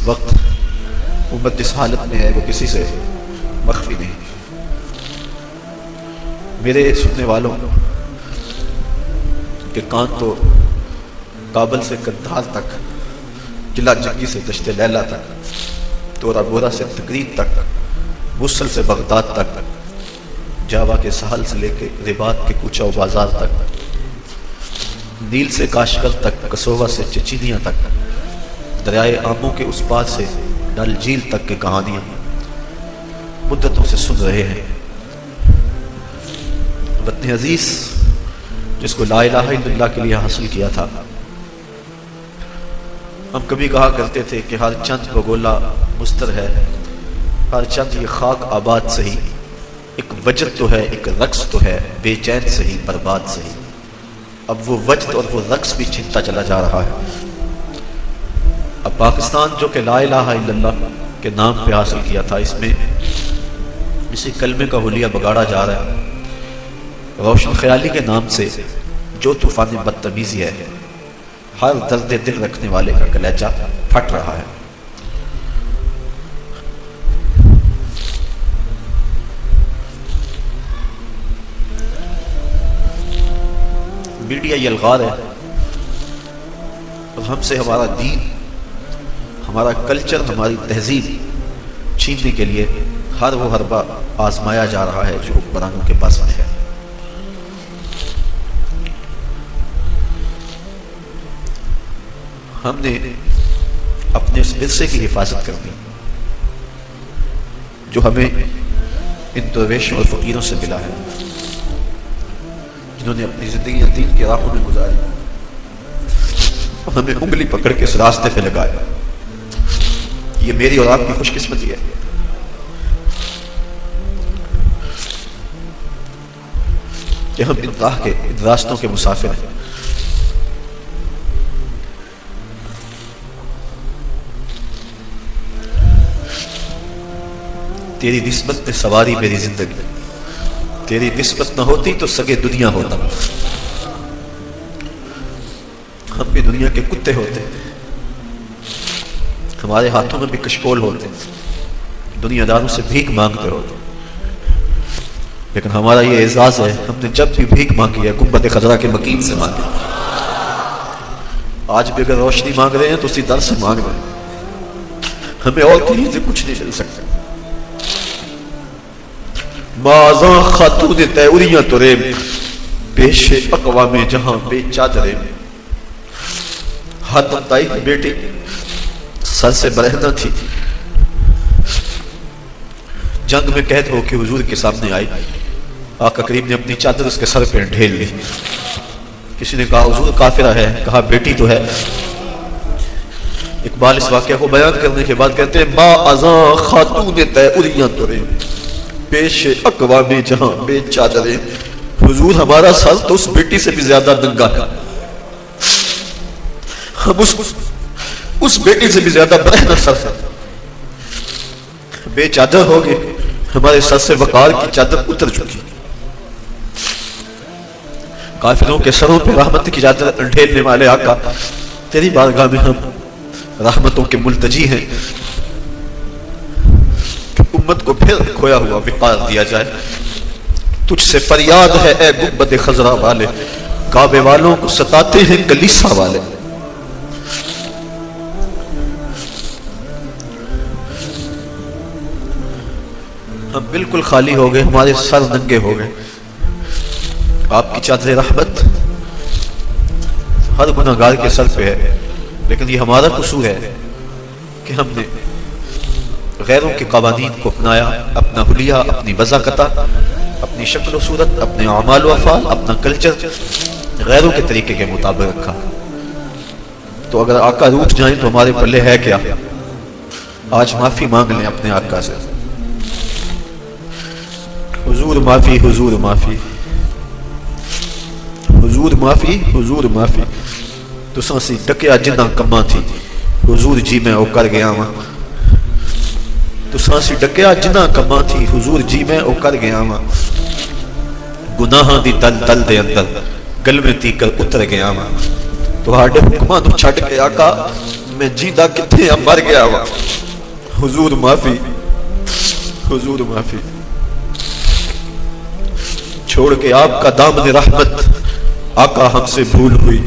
وقت امت جس حالت میں ہے وہ کسی سے مخفی نہیں۔ میرے سننے والوں کے کان تو کابل سے کندھار تک، قلعہ جنگی سے دشت لیلا تک، تورا بورا سے تقریب تک، موصل سے بغداد تک، جاوا کے ساحل سے لے کے رباط کے کوچہ و بازار تک، نیل سے کاشغر تک، کسوہ سے چچینیاں تک، دریائے آموں کے اس پار سے ڈل جھیل تک کی کہانیاں مدتوں سے سن رہے ہیں۔ وطن عزیز جس کو لا الہ الا اللہ کے لیے حاصل کیا تھا، ہم کبھی کہا کرتے تھے کہ ہر چند بگولا مستر ہے، ہر چند یہ خاک آباد سہی، ایک وجد تو ہے، ایک رقص تو ہے، بے چین سہی، برباد سہی۔ اب وہ وجد اور وہ رقص بھی چھنتا چلا جا رہا ہے۔ اب پاکستان جو کہ لا الہ الا اللہ کے نام پہ حاصل کیا تھا، اس میں اسی کلمے کا حلیہ بگاڑا جا رہا ہے۔ روشن خیالی کے نام سے جو طوفان بدتمیزی ہے، ہر درد دل رکھنے والے کا کلیجہ پھٹ رہا ہے۔ میڈیا یہ الغار ہے اور ہم سے ہمارا دین، ہمارا کلچر، ہماری تہذیب چھیننے کے لیے ہر وہ حربہ آزمایا جا رہا ہے جو حکمرانوں کے پاس میں ہے۔ ہم نے اپنے اس ورثے کی حفاظت کرنی جو ہمیں ان درویشوں اور فقیروں سے ملا ہے، جنہوں نے اپنی زندگی دین کے راہوں میں گزاری اور ہمیں انگلی پکڑ کے اس راستے پہ لگایا۔ یہ میری اور آپ کی خوش قسمتی ہے کہ ہم ان راہ کے، ان راستوں کے مسافر ہیں۔ تیری نسبت نے سواری میری زندگی، تیری نسبت نہ ہوتی تو سگے دنیا ہوتا۔ ہم بھی دنیا کے کتے ہوتے، ہمارے ہاتھوں میں بھی کشکول ہوتے، دنیا داروں سے بھیک مانگتے ہوتے، لیکن ہمارا یہ اعزاز ہے ہم نے جب بھی بھیک مانگی ہے گنبد خضرا کے مکین سے مانگی۔ آج بھی اگر روشنی مانگ رہے ہیں تو اسی در سے مانگ رہے ہیں، ہمیں اور کہیں سے کچھ نہیں مل سکتا۔ مازاں خاتون تیوریاں تریم، پیش اقوام جہاں بے چادرے، حاتم طائی کی بیٹی سر سے برہنہ تھی، جنگ میں قید ہو کے حضور کے سامنے آئی، آقا کریم نے اپنی چادر اس کے سر پہ ڈھیل لی۔ کسی نے کہا حضور کافرہ ہے، کہا بیٹی تو ہے۔ اقبال اس واقعہ کو بیان کرنے کے بعد کہتے ہیں ما ازاں خاتون تیوریاں تریم، پیش اقوام جہاں بے چادریں، حضور ہمارا سر تو اس بیٹی سے بھی زیادہ ننگا ہے، ہم اس بیٹی سے بھی زیادہ برہنہ سر ہے، بے چادر ہو گئے، ہمارے سر سے وقار کی چادر اتر چکی۔ کافروں کے سروں پہ رحمت کی چادر ڈھیلنے والے آقا، تیری بارگاہ میں ہم رحمتوں کے ملتجی ہیں کہ امت کو پھر کھویا ہوا وقار دیا جائے۔ تجھ سے فریاد ہے اے گنبد خضرا والے، کعبے والوں کو ستاتے ہیں کلیسا والے۔ ہم بالکل خالی ہو گئے، ہمارے سر ننگے ہو گئے۔ آپ کی چادر رحمت ہر گناہگار کے سر پہ ہے، لیکن یہ ہمارا قصور ہے کہ ہم نے غیروں کے قوانین کو اپنایا، اپنا حلیہ، اپنی وضاقتہ، اپنی شکل و صورت، اپنے اعمال و افعال، اپنا کلچر غیروں کے طریقے کے مطابق رکھا۔ تو اگر آقا روٹھ جائیں تو ہمارے پلے ہے کیا؟ آج معافی مانگ لیں اپنے آقا سے، حضور معافی، حضور معافی، حضور معافی، حضور معافی۔ تو سانسی ڈکیا جنہ کماں تھی، حضور جی میں او کر گیا ہاں۔ تو سانسی ڈکیا جنہ کماں تھی، حضور جی میں او کر گیا ہاں۔ گناہاں دی دل دل دے اندر گل میں تیکر اتر گیا ہاں۔ تو ہاڈے حکماں نو چھڈ کے آقا میں جیندہ کتنے مر گیا ہوا. حضور معافی، حضور معافی. چھوڑ کے آپ کا دامن رحمت آقا ہم سے بھول ہوئی.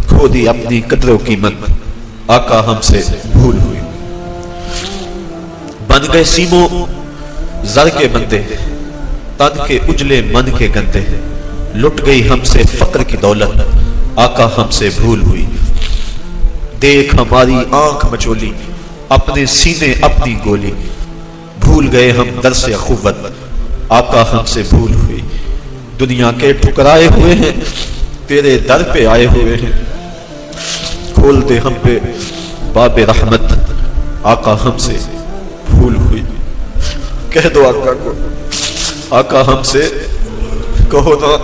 کھو دی اپنی قدر و قیمت آقا ہم سے بھول ہوئی. بن گئے سیموں زر کے بندے، تن کے اجلے من کے گندے. لٹ گئی ہم سے فقر کی دولت آقا ہم سے بھول ہوئی. دیکھ ہماری آنکھ مچولی، اپنے سینے اپنی گولی. بھول گئے ہم درس اخوت آقا ہم سے بھول ہوئی. دنیا کے ٹھکرائے ہوئے ہیں تیرے در پہ آئے ہوئے ہیں. کھول دے ہم پہ باب رحمت آقا ہم سے بھول ہوئی. کہہ دو آقا کو، آقا ہم سے کہو نا.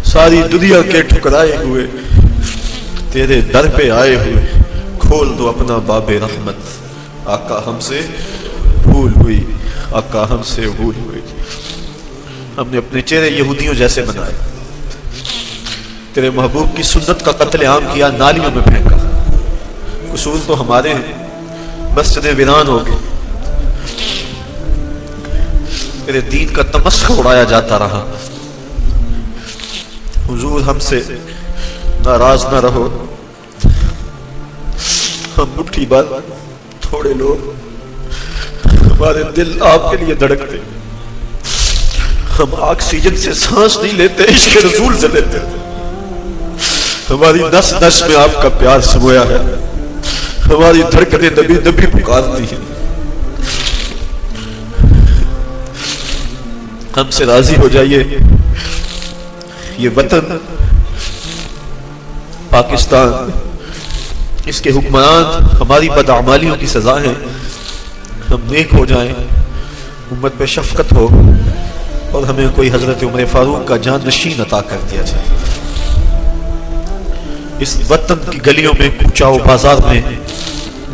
ساری دنیا کے ٹھکرائے ہوئے تیرے در پہ آئے ہوئے. کھول دو اپنا باب رحمت آقا ہم سے بھول ہوئی. آقا ہم سے بھول ہوئی. ہم نے اپنے چہرے یہودیوں جیسے بنائے. تیرے محبوب کی سنت کا قتل عام کیا، نالیوں میں پھینکا. قصور تو ہمارے ہیں، مسجدیں ویران ہو گئی. تیرے دین کا تمسخر اڑایا جاتا رہا. حضور ہم سے ناراض نہ رہو. ہم مٹھی بھر تھوڑے لوگ، ہمارے دل آپ کے لیے دھڑکتے. ہم آکسیجن سے سانس نہیں لیتے، عشق رسول سے لیتے. ہماری نس نس میں آپ کا پیار سمویا ہے. ہماری دھڑکنیں نبی نبی پکارتی ہیں. ہم سے راضی ہو جائیے. یہ وطن پاکستان، اس کے حکمران ہماری بدعمالیوں کی سزا ہے. ہم نیک ہو جائیں، امت پہ شفقت ہو، اور ہمیں کوئی حضرت عمر فاروق کا جان نشین عطا کر دیا جائے. اس وطن کی گلیوں میں، کوچہ و بازار میں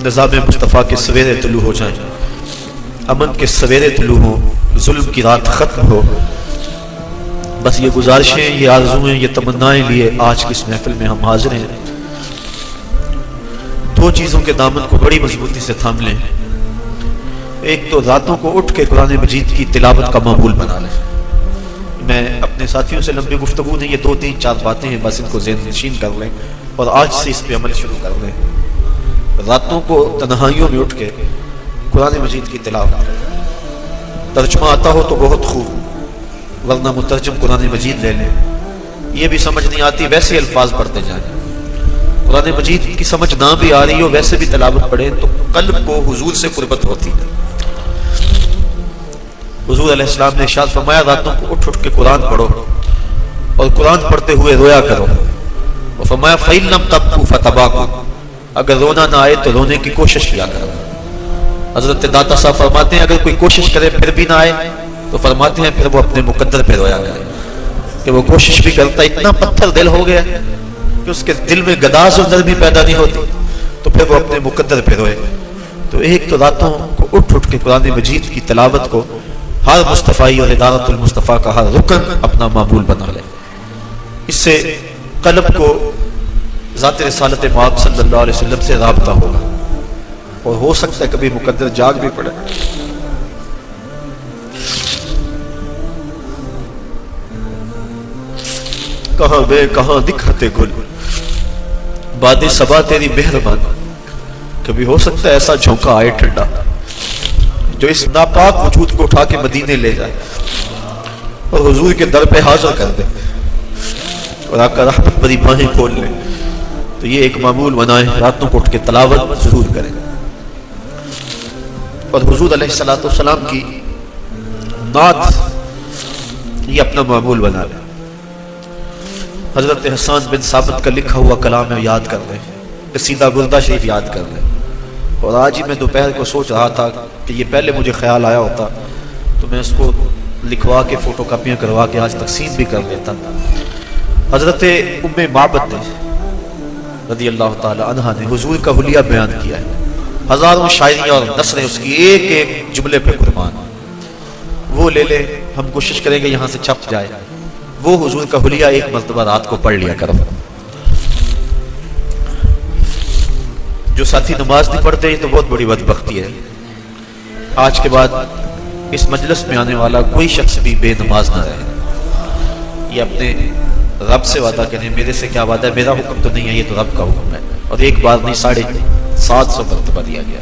نظام مصطفیٰ کے سویرے طلوع ہو جائیں. امن کے سویرے طلوع ہو، ظلم کی رات ختم ہو. بس یہ گزارشیں، یہ آرزویں، یہ تمنائیں لیے آج کی اس محفل میں ہم حاضر ہیں. دو چیزوں کے دامن کو بڑی مضبوطی سے تھام لیں. ایک تو راتوں کو اٹھ کے قرآن مجید کی تلاوت کا معمول بنا لیں. میں اپنے ساتھیوں سے لمبی گفتگو نہیں، یہ 2-3-4 باتیں ہیں، بس ان کو ذہن نشین کر لیں اور آج سے اس پہ عمل شروع کر لیں. راتوں کو تنہائیوں میں اٹھ کے قرآن مجید کی تلاوت. ترجمہ آتا ہو تو بہت خوب، ورنہ مترجم قرآن مجید لے لیں. یہ بھی سمجھ نہیں آتی، ویسے الفاظ پڑھتے جائیں. قرآن مجید کی سمجھ نہ بھی آ رہی ہو، ویسے بھی تلاوت پڑھیں تو قلب کو حضور سے قربت ہوتی ہے. حضور علیہ السلام نے ارشاد فرمایا راتوں کو اٹھ اٹھ کے قرآن پڑھو اور قرآن پڑھتے ہوئے رویا کرو. اور فرمایا فَإِن لَمْ تَبْكُوا فَتَبَاكُوا، اگر رونا نہ آئے تو رونے کی کوشش کیا کرو. حضرت داتا صاحب فرماتے ہیں اگر کوئی کوشش کرے پھر بھی نہ آئے تو فرماتے ہیں پھر وہ اپنے مقدر پہ رویا کرے کہ وہ کوشش بھی کرتا اتنا پتھر دل ہو گیا کہ اس کے دل میں گداز اور نرمی پیدا نہیں ہوتی، تو پھر وہ اپنے مقدر پہ روئے. تو ایک تو راتوں کو اٹھ اٹھ کے قرآن مجید کی تلاوت کو ہر مصطفی اور ادارت المصطفیٰ کا ہر رکن اپنا معمول بنا لے. اس سے قلب کو ذات رسالت مآب صلی اللہ علیہ وسلم سے رابطہ ہوگا، اور ہو سکتا ہے کبھی مقدر جاگ بھی پڑے. کہاں بے کہاں دکھاتے گل، باد صبا تیری مہربان. کبھی ہو سکتا ہے ایسا جھونکا آئے ٹھنڈا جو اس ناپاک وجود کو اٹھا کے مدینے لے جائے اور حضور کے در پہ حاضر کر دے اور آقا رحمت بری باہیں کھول لے. تو یہ ایک معمول بنائیں، راتوں کو اٹھ کے تلاوت ضرور کریں. اور حضور علیہ السلام کی نعت یہ اپنا معمول بنا لیں. حضرت حسان بن ثابت کا لکھا ہوا کلام ہے یاد کر لیں، قصیدہ بردہ شریف یاد کر لیں. اور آج ہی میں دوپہر کو سوچ رہا تھا کہ یہ پہلے مجھے خیال آیا ہوتا تو میں اس کو لکھوا کے فوٹو کاپیاں کروا کے آج تقسیم بھی کر لیتا. حضرت ام معبد رضی اللہ تعالی عنہا نے حضور کا حلیہ بیان کیا ہے. ہزاروں شاعریاں اور نثریں اس کی ایک ایک جملے پہ قربان. وہ لے لے, ہم کوشش کریں گے یہاں سے چھپ جائے. وہ حضور کا حلیہ ایک مرتبہ رات کو پڑھ لیا کرو. جو ساتھی نماز نہیں پڑھتے یہ تو بہت بڑی بدبختی ہے. آج کے بعد اس مجلس میں آنے والا کوئی شخص بھی بے نماز نہ رہے. یہ اپنے رب سے وعدہ کریں. میرے سے کیا وعدہ ہے, میرا حکم تو نہیں ہے, یہ تو رب کا حکم ہے. اور ایک بار نہیں 750 مرتبہ دیا گیا.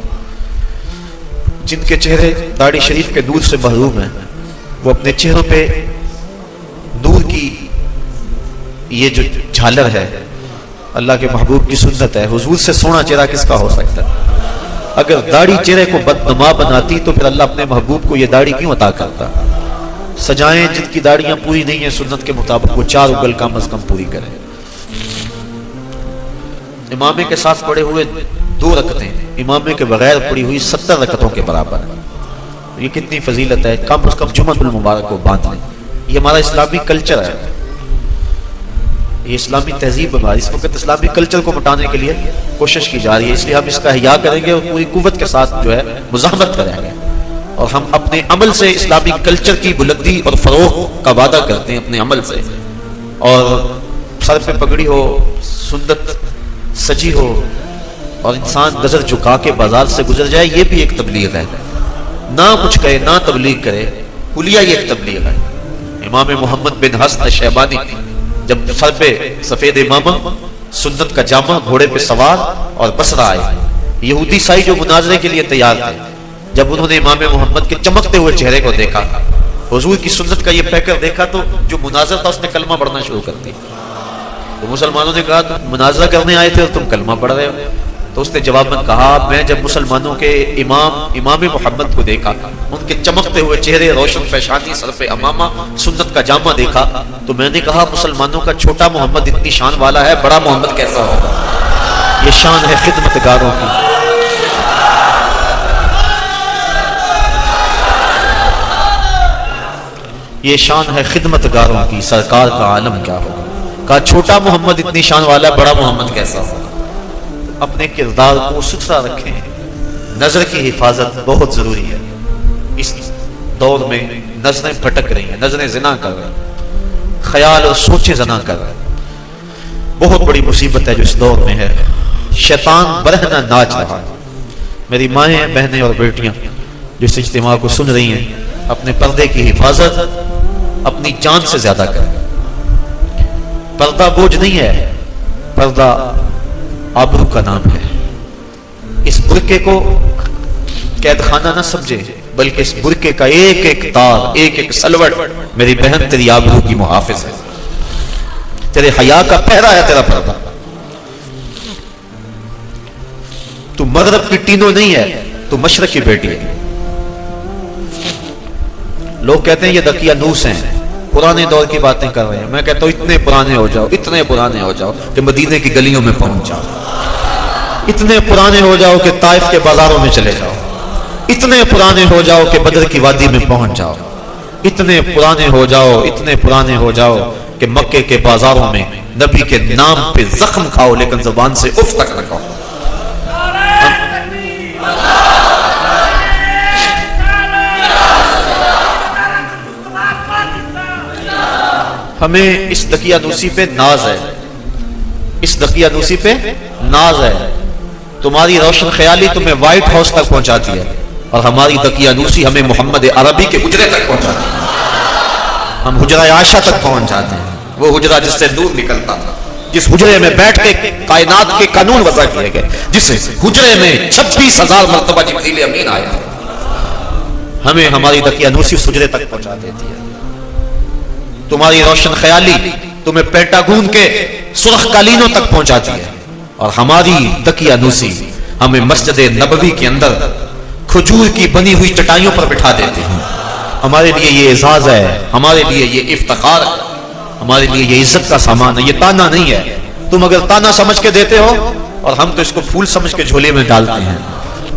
جن کے چہرے داڑھی شریف کے نور سے محروم ہیں وہ اپنے چہروں پہ نور کی یہ جو جھالر ہے اللہ کے محبوب کی سنت ہے. حضور سے سونا چہرہ کس کا ہو سکتا ہے؟ اگر داڑھی چہرے کو بدنما بناتی تو پھر اللہ اپنے محبوب کو یہ داڑھی کیوں عطا کرتا؟ سجائیں جن کی داڑیاں پوری نہیں ہیں سنت کے مطابق وہ 4 اگل کم از کم پوری کریں. امامے کے ساتھ پڑے ہوئے 2 رکعتیں امامے کے بغیر پڑی ہوئی 70 رکعتوں کے برابر ہے. یہ کتنی فضیلت ہے. کم از کم جمعۃ المبارک کو باندھ لیں. یہ ہمارا اسلامی کلچر ہے, یہ اسلامی تہذیب ہماری. اس وقت اسلامی کلچر کو مٹانے کے لیے کوشش کی جا رہی ہے, اس لیے ہم اس کا احیا کریں گے اور پوری قوت کے ساتھ جو ہے مزاحمت کریں گے. اور ہم اپنے عمل سے اسلامی کلچر کی بلندی اور فروغ کا وعدہ کرتے ہیں اپنے عمل سے. اور سر پہ پگڑی ہو, سنت سجی ہو اور انسان نظر جھکا کے بازار سے گزر جائے, یہ بھی ایک تبلیغ ہے. نہ کچھ کہے نہ تبلیغ کرے, حلیہ یہ ایک تبلیغ ہے. امام محمد بن حسن شیبانی جب سر پہ سفید امامہ, سنت کا جامہ, گھوڑے پہ سوار اور بصرہ آئے, یہودی سائی جو مناظرے کے لیے تیار تھے, جب انہوں نے امام محمد کے چمکتے ہوئے چہرے کو دیکھا, حضور کی سنت کا یہ پیکر دیکھا, تو جو مناظر تھا اس نے کلمہ پڑھنا شروع کر دی. تو مسلمانوں نے کہا تم مناظرہ کرنے آئے تھے اور تم کلمہ پڑھ رہے ہو. تو اس نے جواب میں کہا میں جب مسلمانوں کے امام محمد کو دیکھا, ان کے چمکتے ہوئے چہرے, روشن پیشانی, سر پہ امامہ, سنت کا جامہ دیکھا, تو میں نے کہا مسلمانوں کا چھوٹا محمد اتنی شان والا ہے, بڑا محمد کیسا ہوگا. یہ شان ہے خدمتگاروں کی. یہ شان ہے خدمتگاروں کی. سرکار کا عالم کیا ہوگا. کہا چھوٹا محمد اتنی شان والا ہے, بڑا محمد کیسا ہوگا. اپنے کردار کو ستھرا رکھیں. نظر کی حفاظت بہت ضروری ہے. اس دور میں نظریں بھٹک رہی ہیں, نظریں زنا کر رہی ہیں, خیال اور سوچیں زنا کر رہے ہیں. بہت بڑی مصیبت ہے جو اس دور میں ہے. شیطان برہنہ ناچ رہا ہے. میری مائیں, بہنیں اور بیٹیاں جو اس اجتماع کو سن رہی ہیں, اپنے پردے کی حفاظت اپنی جان سے زیادہ کریں. پردہ بوجھ نہیں ہے, پردہ آبرو کا نام ہے. اس برقعے کو قید خانہ نہ سمجھے, بلکہ اس برقعے کا ایک ایک تار, ایک ایک سلوٹ میری بہن تیری آبرو کی محافظ ہے. تیرے حیا کا پہرا ہے تیرا پردہ. تو مغرب کی ٹینو نہیں ہے, تو مشرق کی بیٹی ہے. لوگ کہتے ہیں یہ دقیانوس ہیں, پرانے دور کی باتیں کر رہے ہیں. میں کہتا ہوں اتنے پرانے ہو جاؤ, اتنے پرانے ہو جاؤ کہ مدینے کی گلیوں میں پہنچ جاؤ. اتنے پرانے ہو جاؤ کہ طائف کے بازاروں میں چلے جاؤ. اتنے پرانے ہو جاؤ کہ بدر کی وادی میں پہنچ جاؤ. اتنے پرانے ہو جاؤ, اتنے پرانے ہو جاؤ کہ مکے کے بازاروں میں نبی کے نام پہ زخم کھاؤ لیکن زبان سے اف تک نہ کہو. ہمیں اس دقیانوسی پہ ناز ہے, اس دقیانوسی پہ ناز ہے. تمہاری روشن خیالی تمہیں وائٹ ہاؤس تک پہنچاتی ہے, اور ہماری دقیانوسی ہمیں محمد عربی کے حجرے تک پہنچاتی ہے. ہم حجرہ عائشہ تک پہنچ جاتے ہیں, وہ حجرہ جس سے نور نکلتا تھا, جس حجرے میں بیٹھ کے کائنات کے قانون وضع کیے گئے, جس حجرے میں 26,000 مرتبہ جبریل امین آیا. ہمیں ہماری دقیانوسی اس حجرے تک پہنچا دیتی ہے. تمہاری روشن خیالی تمہیں پینٹاگون کے سرخ قالینوں تک پہنچاتی ہے, اور ہماری دقیانوسی ہمیں مسجد نبوی کے اندر کھجور کی بنی ہوئی چٹائیوں پر بٹھا دیتے ہیں. ہمارے لیے یہ اعزاز ہے, ہمارے لیے یہ افتخار ہے, ہمارے لیے یہ عزت کا سامان ہے. یہ تانا نہیں ہے. تم اگر تانا سمجھ کے دیتے ہو اور ہم تو اس کو پھول سمجھ کے جھولے میں ڈالتے ہیں.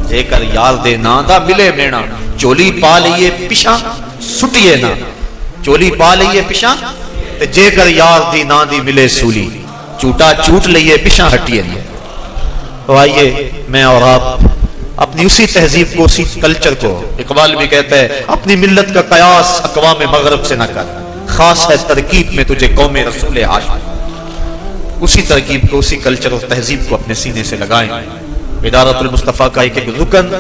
جے کر یار دے ناں دا ملے مینا, چولی پا لئیے پیشاں, سٹیے نہ چولی پا لئیے پشاں تے جے کر یار دی نا دی ملے سولی چوٹا چوٹ لئیے پشاں ہٹیے نہ. تو آئیے میں اور آپ اپنی اسی تہذیب کو اسی کلچر کو، اقبال بھی کہتا ہے اپنی ملت کا قیاس اقوام مغرب سے نہ کر، خاص ہے ترکیب میں تجھے قوم رسول ہاشم. اسی ترکیب کو، اسی کلچر اور تہذیب کو اپنے سینے سے لگائیں. ادارت المصطفیٰ کا ایک ایک رکن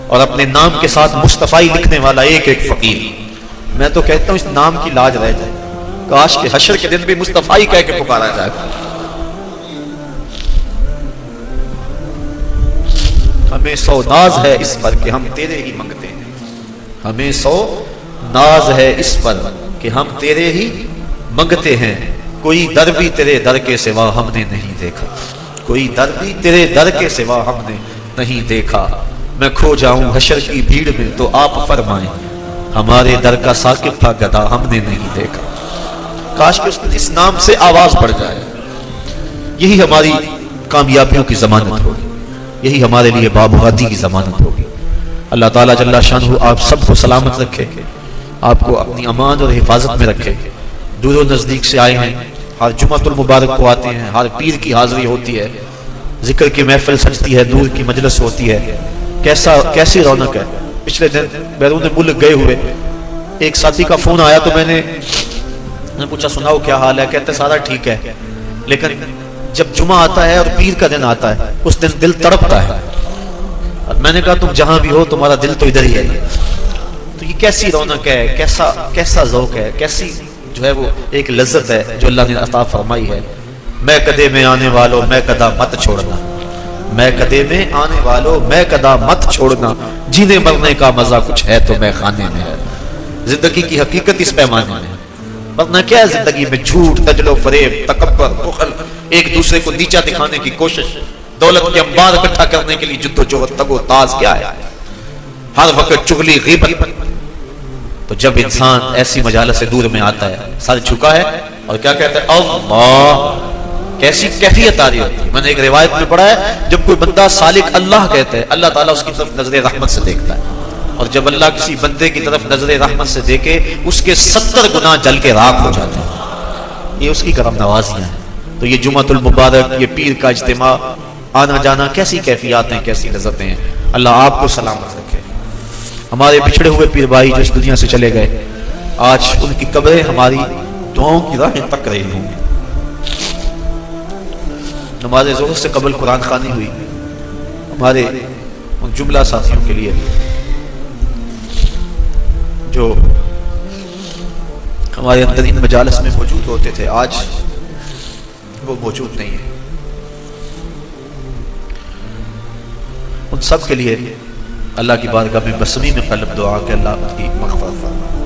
اور اپنے نام کے ساتھ مصطفی لکھنے والا ایک ایک فقیر. میں تو کہتا ہوں اس نام کی لاج رہ جائے، کاش کہ حشر کے دن بھی مصطفی کہہ کے پکارا جائے. ہمیں سو ناز ہے اس پر کہ ہم تیرے ہی منگتے ہیں. ہمیں سو ناز ہے اس پر کہ ہم تیرے ہی منگتے ہیں. کوئی در بھی تیرے در کے سوا ہم نے نہیں دیکھا. کوئی در بھی تیرے در کے سوا ہم نے نہیں دیکھا. میں کھو جاؤں حشر کی بھیڑ میں تو آپ فرمائیں ہمارے در کا ساکب تھا گدا ہم نے نہیں دیکھا. کاش کہ اس نام سے آواز پڑ جائے. یہی ہماری کامیابیوں کی ضمانت ہوگی، یہی ہمارے لیے بابغادی کی ضمانت ہوگی. اللہ تعالیٰ جل شانہ آپ سب کو سلامت رکھے، آپ کو اپنی امان اور حفاظت میں رکھے. دور و نزدیک سے آئے ہیں، ہر جمعۃ المبارک کو آتے ہیں، ہر پیر کی حاضری ہوتی ہے، ذکر کی محفل سجتی ہے، نور کی مجلس ہوتی ہے. کیسی رونق ہے. پچھلے دن بیرون ملک گئے ہوئے ایک ساتھی کا فون آیا تو میں نے پوچھا سناؤ کیا حال ہے. کہتے سارا ٹھیک ہے، لیکن جب جمعہ آتا ہے اور پیر کا دن آتا ہے اس دن دل تڑپتا ہے. اور میں نے کہا تم جہاں بھی ہو تمہارا دل تو ادھر ہی ہے. تو یہ کیسی رونق ہے، کیسا ذوق ہے، کیسی جو ہے وہ ایک لذت ہے جو اللہ نے عطا فرمائی ہے. میں کدے میں آنے والوں میں کدا مت چھوڑنا، میں کدے میں آنے والوں میں کدا مت چھوڑنا. جینے مرنے کا مزہ کچھ ہے تو میں خانے میں ہے. زندگی کی حقیقت اس پیمانے میں ہے. ورنہ کیا ہے زندگی میں؟ جھوٹ، تجل و فریب، تکبر، بخل، ایک دوسرے کو نیچا دکھانے کی کوشش، دولت کے انبار اکٹھا کرنے کے لیے جد و جہد، تگ و تاز. کیا ہے؟ ہر وقت چغلی، غیبت. تو جب انسان ایسی مجالس سے دور میں آتا ہے، سر جھکا ہے اور کیا کہتا ہے اللہ، کیسی کیفیت آ رہی ہوتی ہے. میں نے ایک روایت میں پڑھا ہے جب کوئی بندہ سالک اللہ کہتا ہے اللہ تعالیٰ اس کی طرف نظر رحمت سے دیکھتا ہے. اور جب اللہ کسی بندے کی طرف نظر رحمت سے دیکھے اس کے 70 گناہ جل کے راکھ ہو جاتے ہیں. یہ اس کی کرم نوازیاں ہیں. تو یہ جمعۃ المبارک، یہ پیر کا اجتماع، آنا جانا، کیسی کیفیات ہیں، کیسی لذتیں ہیں. اللہ آپ کو سلامت رکھے. ہمارے بچھڑے ہوئے پیر بھائی جو اس دنیا سے چلے گئے، آج ان کی قبریں ہماری دعاؤں کی راہیں تک رہی ہوں. نماز ظہر سے قبل قرآن خوانی ہوئی. ہمارے ان جملہ ساتھیوں کے لیے جو ہمارے اندر ان مجالس میں موجود ہوتے تھے، آج وہ موجود نہیں ہے. ان سب کے لیے اللہ کی بارگاہ میں بصمیم قلب دعا کہ اللہ کی مغفرت فرمائے.